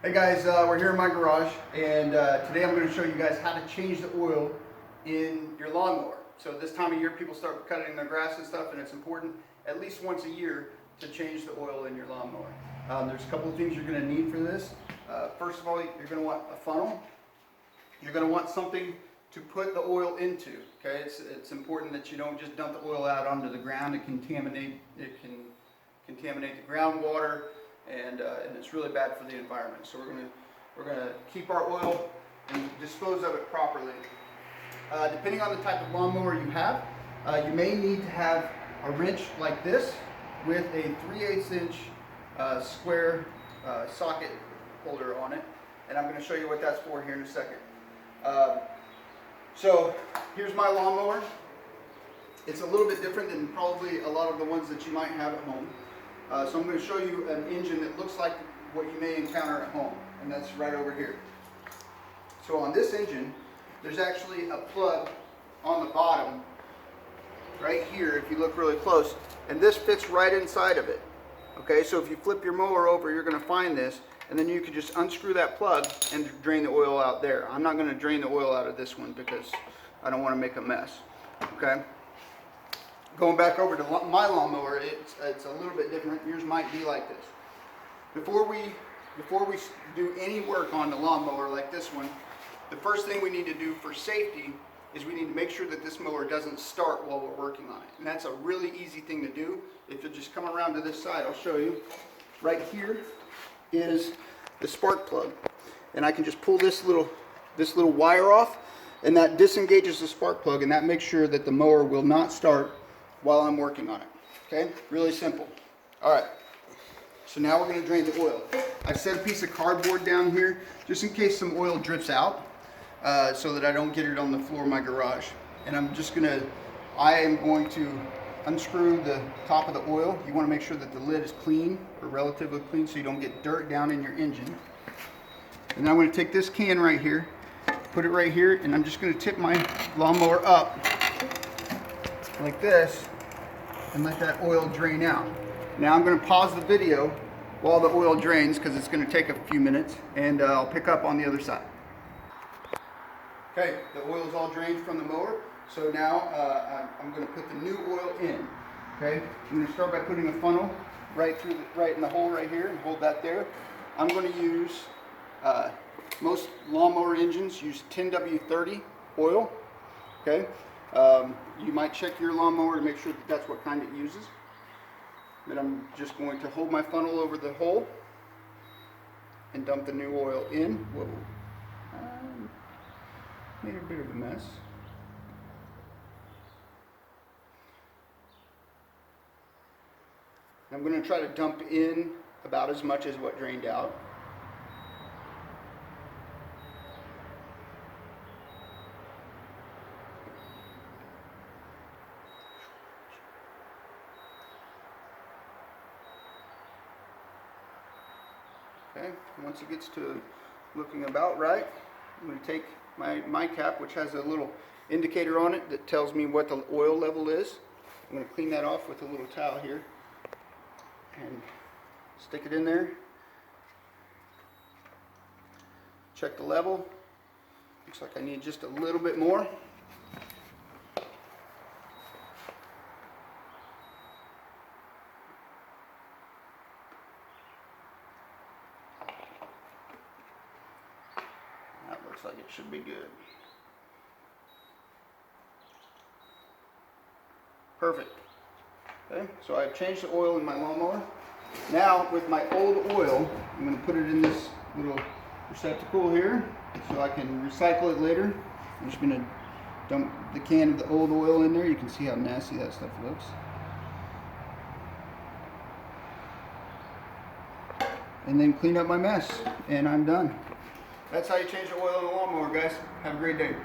Hey guys, we're here in my garage, and today I'm going to show you guys how to change the oil in your lawnmower. So this time of year people start cutting their grass and stuff, and it's important at least once a year to change the oil in your lawnmower. There's a couple of things you're going to need for this. First of all, you're going to want a funnel. You're going to want something to put the oil into. Okay, it's important that you don't just dump the oil out onto the ground. It can contaminate the groundwater. And it's really bad for the environment. So we're gonna keep our oil and dispose of it properly. Depending on the type of lawnmower you have, you may need to have a wrench like this with a 3/8 inch square socket holder on it, and I'm going to show you what that's for here in a second. So here's my lawnmower. It's a little bit different than probably a lot of the ones that you might have at home. So I'm going to show you an engine that looks like what you may encounter at home, and that's right over here. So on this engine, there's actually a plug on the bottom, right here, if you look really close, and this fits right inside of it. Okay, so if you flip your mower over, you're going to find this, and then you can just unscrew that plug and drain the oil out there. I'm not going to drain the oil out of this one because I don't want to make a mess. Okay. Going back over to my lawnmower, it's a little bit different. Yours might be like this. Before we do any work on the lawnmower like this one, the first thing we need to do for safety is we need to make sure that this mower doesn't start while we're working on it. And that's a really easy thing to do. If you'll just come around to this side, I'll show you. Right here is the spark plug. And I can just pull this little wire off, and that disengages the spark plug, and that makes sure that the mower will not start while I'm working on it. Okay, really simple. All right, so now we're going to drain the oil. I set a piece of cardboard down here just in case some oil drips out, so that I don't get it on the floor of my garage. And I am going to unscrew the top of the oil. You want to make sure that the lid is clean, or relatively clean, so you don't get dirt down in your engine. And I'm going to take this can right here, put it right here, and I'm just going to tip my lawnmower up like this and let that oil drain out. Now I'm going to pause the video while the oil drains because it's going to take a few minutes, and I'll pick up on the other side. Okay, the oil is all drained from the mower, so now I'm going to put the new oil in. Okay, I'm going to start by putting a funnel right in the hole right here and hold that there. I'm going to use most lawnmower engines use 10W30 oil. Okay. You might check your lawnmower to make sure that that's what kind it uses. Then I'm just going to hold my funnel over the hole and dump the new oil in. Whoa. Made a bit of a mess. I'm going to try to dump in about as much as what drained out. Okay, once it gets to looking about right, I'm going to take my cap, which has a little indicator on it that tells me what the oil level is. I'm going to clean that off with a little towel here and stick it in there. Check the level. Looks like I need just a little bit more. Looks like it should be good. Perfect. Okay, so I've changed the oil in my lawnmower. Now with my old oil, I'm going to put it in this little receptacle here so I can recycle it later. I'm just going to dump the can of the old oil in there. You can see how nasty that stuff looks. And then clean up my mess, and I'm done. That's how you change the oil in the lawnmower, guys. Have a great day.